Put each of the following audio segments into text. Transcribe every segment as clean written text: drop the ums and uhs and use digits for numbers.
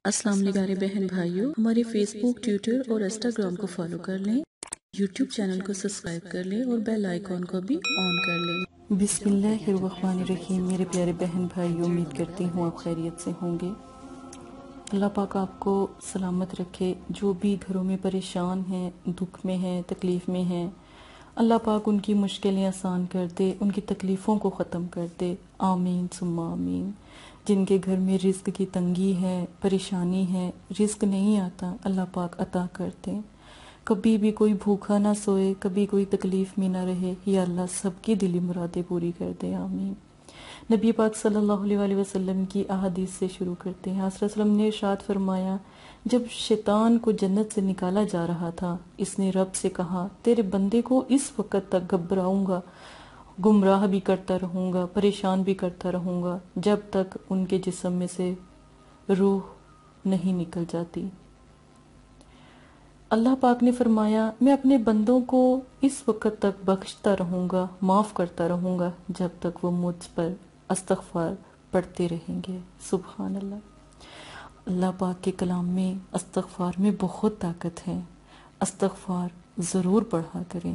السلام علیکم پیارے بہن بھائیوں، ہمارے فیس بک، ٹویٹر اور انسٹاگرام کو فالو کر لیں، یوٹیوب چینل کو سبسکرائب کر لیں اور بیل آئیکن کو بھی آن کر لیں۔ بسم اللہ الرحمن الرحیم۔ میرے پیارے بہن بھائیوں، امید کرتی ہوں آپ خیریت سے ہوں گے۔ اللہ پاک آپ کو سلامت رکھے۔ جو بھی گھروں میں پریشان ہیں، دکھ میں ہیں، تکلیف میں ہیں، اللہ پاک ان کی مشکلیں آسان کر دے، ان کی تکلیفوں کو ختم کر دے، آمین ثم آمین۔ جن کے گھر میں رزق کی تنگی ہے، پریشانی ہے، رزق نہیں آتا، اللہ پاک عطا کر دیں۔ کبھی بھی کوئی بھوکا نہ سوئے، کبھی کوئی تکلیف میں نہ رہے، یا اللہ سب کی دلی مرادیں پوری کر دے، آمین۔ نبی پاک صلی اللہ علیہ وسلم کی احادیث سے شروع کرتے ہیں۔ حضرت صلی اللہ علیہ وسلم نے ارشاد فرمایا، جب شیطان کو جنت سے نکالا جا رہا تھا، اس نے رب سے کہا، تیرے بندے کو اس وقت تک گھبراؤں گا، گمراہ بھی کرتا رہوں گا، پریشان بھی کرتا رہوں گا، جب تک ان کے جسم میں سے روح نہیں نکل جاتی۔ اللہ پاک نے فرمایا، میں اپنے بندوں کو اس وقت تک بخشتا رہوں گا، معاف کرتا رہوں گا، جب تک وہ مجھ پر استغفار پڑھتے رہیں گے۔ سبحان اللہ۔ اللہ پاک کے کلام میں، استغفار میں بہت طاقت ہے۔ استغفار ضرور پڑھا کریں۔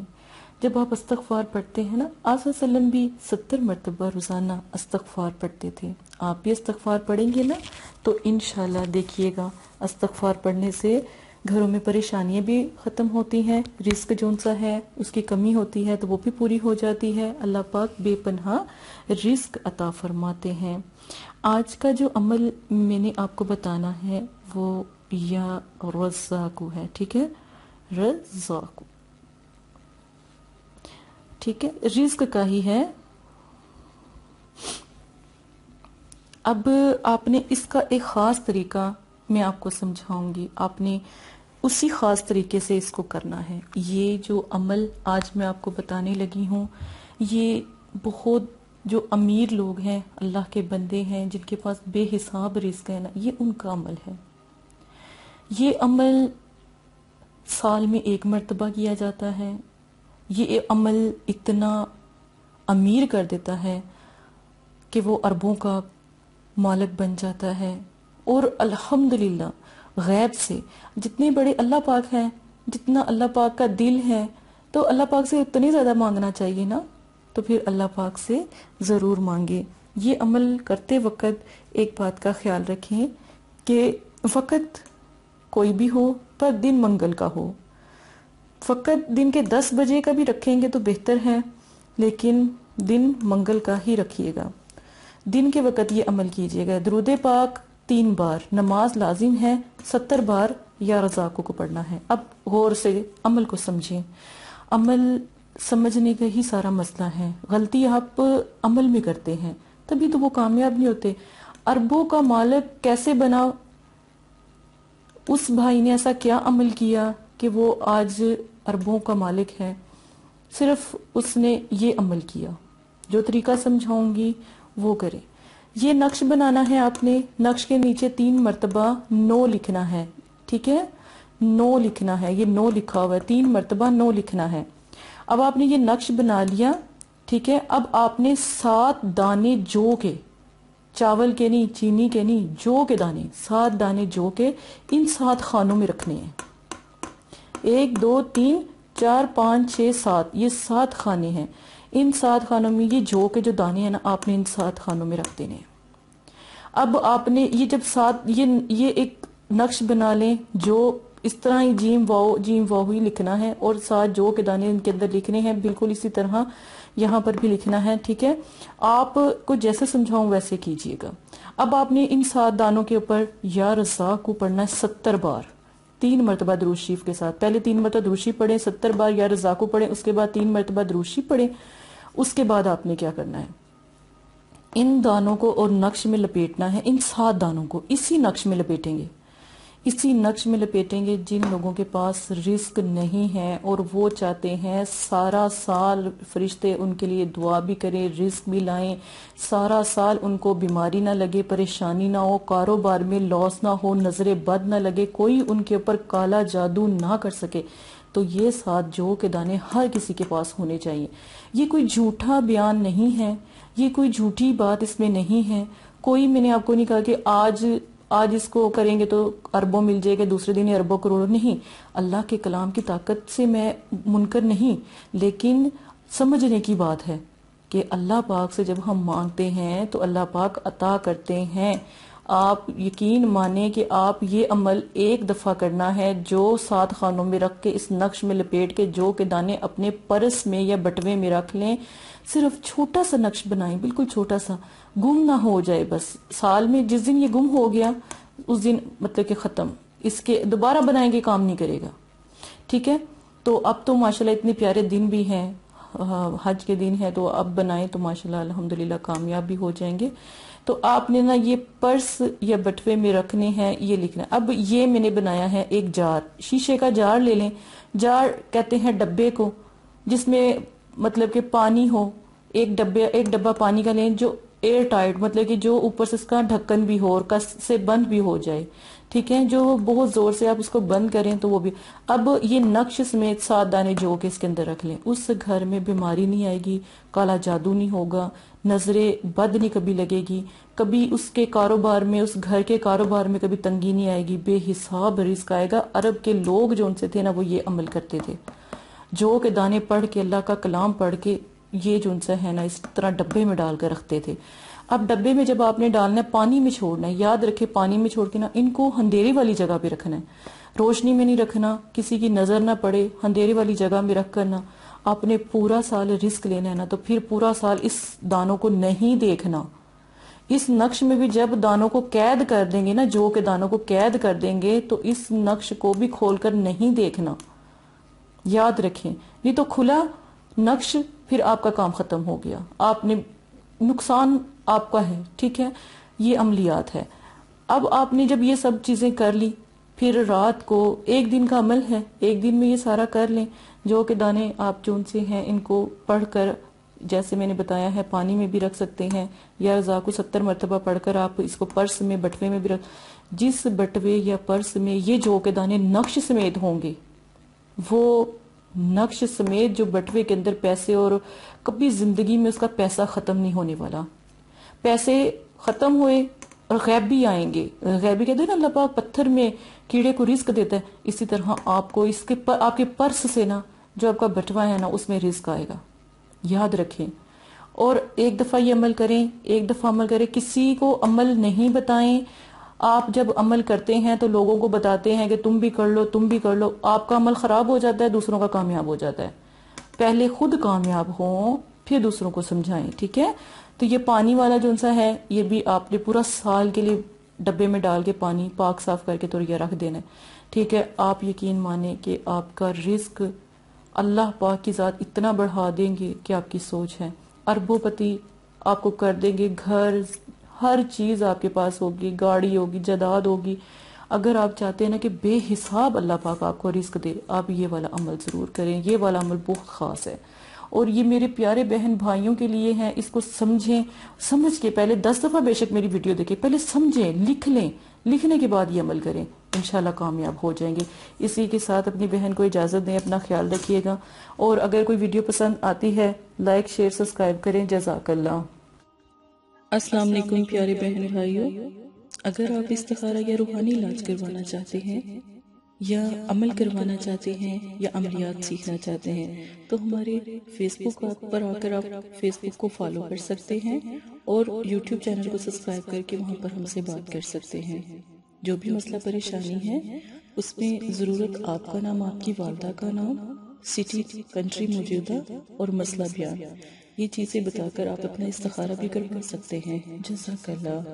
جب آپ استغفار پڑھتے ہیں نا، آپ صلی اللہ علیہ وسلم بھی 70 مرتبہ روزانہ استغفار پڑھتے تھے۔ آپ بھی استغفار پڑھیں گے نا تو انشاءاللہ دیکھیے گا، استغفار پڑھنے سے گھروں میں پریشانیاں بھی ختم ہوتی ہیں، رزق جون سا ہے اس کی کمی ہوتی ہے تو وہ بھی پوری ہو جاتی ہے۔ اللہ پاک بے پناہ رزق عطا فرماتے ہیں۔ آج کا جو عمل میں نے آپ کو بتانا ہے وہ یا رزاقو ہے، ٹھیک ہے، رزاقو، ٹھیک ہے، رزق کا ہی ہے۔ اب آپ نے اس کا ایک خاص طریقہ میں آپ کو سمجھاؤں گی، آپ نے اسی خاص طریقے سے اس کو کرنا ہے۔ یہ جو عمل آج میں آپ کو بتانے لگی ہوں، یہ بہت جو امیر لوگ ہیں، اللہ کے بندے ہیں، جن کے پاس بے حساب رزق ہے نا، یہ ان کا عمل ہے۔ یہ عمل سال میں 1 مرتبہ کیا جاتا ہے۔ یہ عمل اتنا امیر کر دیتا ہے کہ وہ اربوں کا مالک بن جاتا ہے۔ اور الحمدللہ غیب سے جتنے بڑے اللہ پاک ہیں، جتنا اللہ پاک کا دل ہے، تو اللہ پاک سے اتنی زیادہ مانگنا چاہیے نا، تو پھر اللہ پاک سے ضرور مانگے۔ یہ عمل کرتے وقت ایک بات کا خیال رکھیں کہ وقت کوئی بھی ہو پر دن منگل کا ہو۔ فقط دن کے 10 بجے کا بھی رکھیں گے تو بہتر ہے، لیکن دن منگل کا ہی رکھیے گا۔ دن کے وقت یہ عمل کیجیے گا۔ درود پاک 3 بار، نماز لازم ہے 70 بار یا رزاقو کو پڑھنا ہے۔ اب غور سے عمل کو سمجھیں۔ عمل سمجھنے کا ہی سارا مسئلہ ہے۔ غلطی آپ عمل میں کرتے ہیں تبھی تو وہ کامیاب نہیں ہوتے۔ اربوں کا مالک کیسے بنا؟ اس بھائی نے ایسا کیا عمل کیا کہ وہ آج اربوں کا مالک ہے؟ صرف اس نے یہ عمل کیا۔ جو طریقہ سمجھاؤں گی وہ کریں۔ یہ نقش بنانا ہے آپ نے، نقش کے نیچے 3 مرتبہ 9 لکھنا ہے، ٹھیک ہے، 9 لکھنا ہے، یہ 9 لکھا ہوا ہے، 3 مرتبہ 9 لکھنا ہے۔ اب آپ نے یہ نقش بنا لیا، ٹھیک ہے۔ اب آپ نے 7 دانے جو کے، چاول کے نہیں، چینی کے نہیں، جو کے دانے، 7 دانے جو کے ان 7 خانوں میں رکھنے ہیں۔ 1 2 3 4 5 6 7، یہ 7 خانے ہیں۔ ان 7 خانوں میں یہ جو کے جو دانے ہیں نا، آپ نے ان 7 خانوں میں رکھ دینے۔ اب آپ نے یہ جب 7 یہ ایک نقش بنا لیں، جو اس طرح ہی جیم واو ہی لکھنا ہے، اور 7 جو کے دانے ان کے اندر لکھنے ہیں، بالکل اسی طرح یہاں پر بھی لکھنا ہے، ٹھیک ہے۔ آپ کو جیسے سمجھاؤں ویسے کیجئے گا۔ اب آپ نے ان 7 دانوں کے اوپر یا رزاق کو پڑھنا ہے 70 بار، 3 مرتبہ درود شریف کے ساتھ۔ پہلے 3 مرتبہ درود شریف پڑھیں، 70 بار یا رزاق کو پڑھیں، اس کے بعد 3 مرتبہ درود شریف پڑھیں۔ اس کے بعد آپ نے کیا کرنا ہے، ان دانوں کو اور نقش میں لپیٹنا ہے۔ ان 7 دانوں کو اسی نقش میں لپیٹیں گے، اسی نقش میں لپیٹیں گے۔ جن لوگوں کے پاس رزق نہیں ہے اور وہ چاہتے ہیں سارا سال فرشتے ان کے لیے دعا بھی کریں، رزق بھی لائیں، سارا سال ان کو بیماری نہ لگے، پریشانی نہ ہو، کاروبار میں لاس نہ ہو، نظر بد نہ لگے، کوئی ان کے اوپر کالا جادو نہ کر سکے، تو یہ 7 جو کے دانے ہر کسی کے پاس ہونے چاہیے۔ یہ کوئی جھوٹا بیان نہیں ہے، یہ کوئی جھوٹی بات اس میں نہیں ہے۔ کوئی، میں نے آپ کو نہیں کہا کہ آج آج اس کو کریں گے تو اربوں مل جائے گا، دوسرے دن اربوں کروڑوں، نہیں. اللہ کے کلام کی طاقت سے میں منکر نہیں، لیکن سمجھنے کی بات ہے کہ اللہ پاک سے جب ہم مانگتے ہیں تو اللہ پاک عطا کرتے ہیں. آپ یقین مانیں کہ آپ یہ عمل ایک دفعہ کرنا ہے، جو 7 خانوں میں رکھ کے اس نقش میں لپیٹ کے جو کے دانے اپنے پرس میں یا بٹوے میں رکھ لیں. صرف چھوٹا سا نقش بنائیں، بالکل چھوٹا سا، گم نہ ہو جائے. بس سال میں جس دن یہ گم ہو گیا اس دن مطلب کہ ختم، اس کے دوبارہ بنائیں گے کام نہیں کرے گا. ٹھیک ہے. تو اب تو ماشاءاللہ اتنے پیارے دن بھی ہیں، حج کے دن ہے، تو اب بنائیں تو ماشاءاللہ الحمدللہ کامیاب بھی ہو جائیں گے. تو آپ نے نا یہ پرس یا بٹوے میں رکھنے ہیں، یہ لکھنا ہے. اب یہ میں نے بنایا ہے ایک جار، شیشے کا جار لے لیں. جار کہتے ہیں ڈبے کو جس میں مطلب کہ پانی ہو. ایک ڈبہ پانی کا لیں جو ایئر ٹائٹ، مطلب کہ جو اوپر سے اس کا ڈھکن بھی ہو اور کس سے بند بھی ہو جائے. ٹھیک ہے. جو بہت زور سے آپ اس کو بند کریں تو وہ بھی. اب یہ نقش سمیت 7 دانے جو کے اس کے اندر رکھ لیں. اس گھر میں بیماری نہیں آئے گی، کالا جادو نہیں ہوگا، نظریں بد نہیں کبھی لگے گی، کبھی اس کے کاروبار میں، اس گھر کے کاروبار میں کبھی تنگی نہیں آئے گی، بے حساب رزق آئے گا. عرب کے لوگ جو ان سے تھے نا وہ یہ عمل کرتے تھے، جو کے دانے پڑھ کے اللہ کا کلام پڑھ کے یہ جو ان سے ہے نا اس طرح ڈبے میں ڈال کر رکھتے تھے. اب ڈبے میں جب آپ نے ڈالنا ہے پانی میں چھوڑنا ہے، یاد رکھے پانی میں چھوڑ کے نا ان کو اندھیرے والی جگہ پہ رکھنا ہے، روشنی میں نہیں رکھنا، کسی کی نظر نہ پڑے، اندھیرے والی جگہ میں رکھ کرنا. آپ نے پورا سال رزق لینا ہے نا تو پھر پورا سال اس دانوں کو نہیں دیکھنا. اس نقش میں بھی جب دانوں کو قید کر دیں گے نا، جو کے دانوں کو قید کر دیں گے تو اس نقش کو بھی کھول کر نہیں دیکھنا. یاد رکھیں، نہیں تو کھلا نقش پھر آپ کا کام ختم ہو گیا، آپ نے نقصان آپ کا ہے. ٹھیک ہے. یہ عملیات ہے. اب آپ نے جب یہ سب چیزیں کر لی، پھر رات کو ایک دن کا عمل ہے، ایک دن میں یہ سارا کر لیں. جو کہ دانے آپ جو ان سے ہیں ان کو پڑھ کر، جیسے میں نے بتایا ہے پانی میں بھی رکھ سکتے ہیں یا رضا کو 70 مرتبہ پڑھ کر آپ اس کو پرس میں بٹوے میں بھی رکھ. جس بٹوے یا پرس میں یہ جو کے دانے نقش سمیت ہوں گے، وہ نقش سمیت جو بٹوے کے اندر پیسے، اور کبھی زندگی میں اس کا پیسہ ختم نہیں ہونے والا. پیسے ختم ہوئے اور غیبی آئیں گے. غیبی کہتے ہیں نا اللہ پاک پتھر میں کیڑے کو رزق دیتا ہے، اسی طرح آپ کو اس کے آپ کے پرس سے نا جو آپ کا بٹوا ہے نا اس میں رزق آئے گا. یاد رکھیں. اور ایک دفعہ یہ عمل کریں، ایک دفعہ عمل کریں، کسی کو عمل نہیں بتائیں. آپ جب عمل کرتے ہیں تو لوگوں کو بتاتے ہیں کہ تم بھی کر لو، تم بھی کر لو. آپ کا عمل خراب ہو جاتا ہے، دوسروں کا کامیاب ہو جاتا ہے. پہلے خود کامیاب ہوں پھر دوسروں کو سمجھائیں. ٹھیک ہے. تو یہ پانی والا جو سا ہے یہ بھی آپ نے پورا سال کے لیے ڈبے میں ڈال کے پانی پاک صاف کر کے تو یہ رکھ دینا ہے. ٹھیک ہے. آپ یقین مانیں کہ آپ کا رزق اللہ پاک کی ذات اتنا بڑھا دیں گے کہ آپ کی سوچ ہے. اربوں پتی آپ کو کر دیں گے، گھر ہر چیز آپ کے پاس ہوگی، گاڑی ہوگی، جائیداد ہوگی. اگر آپ چاہتے ہیں نا کہ بے حساب اللہ پاک آپ کو رزق دے، آپ یہ والا عمل ضرور کریں. یہ والا عمل بہت خاص ہے اور یہ میرے پیارے بہن بھائیوں کے لیے ہیں. اس کو سمجھیں، سمجھ کے پہلے 10 دفعہ بے شک میری ویڈیو دیکھیں، پہلے سمجھیں، لکھ لیں، لکھنے کے بعد یہ عمل کریں، انشاءاللہ کامیاب ہو جائیں گے. اسی کے ساتھ اپنی بہن کو اجازت دیں. اپنا خیال رکھیے گا اور اگر کوئی ویڈیو پسند آتی ہے لائک شیئر سبسکرائب کریں. جزاک اللہ. السلام علیکم پیارے بہن بھائیوں. اگر آپ استخارہ یا روحانی علاج کروانا چاہتے ہیں یا عمل کروانا چاہتے ہیں یا عملیات سیکھنا چاہتے ہیں تو ہمارے فیس بک پر آ کر آپ فیس بک کو فالو کر سکتے ہیں اور یوٹیوب چینل کو سبسکرائب کر کے وہاں پر ہم سے بات کر سکتے ہیں. جو بھی مسئلہ پریشانی ہے اس میں ضرورت آپ کا نام، آپ کی والدہ کا نام، سٹی، کنٹری موجودہ اور مسئلہ بیان، یہ چیزیں بتا کر آپ اپنا استخارہ بھی کروا سکتے ہیں. جزاک اللہ.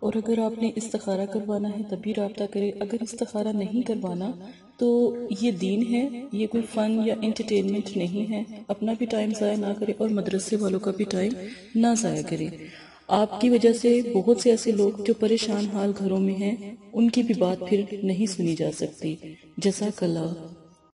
اور اگر آپ نے استخارہ کروانا ہے تبھی رابطہ کریں. اگر استخارہ نہیں کروانا تو یہ دین ہے، یہ کوئی فن یا انٹرٹینمنٹ نہیں ہے. اپنا بھی ٹائم ضائع نہ کریں اور مدرسے والوں کا بھی ٹائم نہ ضائع کریں. آپ کی وجہ سے بہت سے ایسے لوگ جو پریشان حال گھروں میں ہیں ان کی بھی بات پھر نہیں سنی جا سکتی. جزاک اللہ.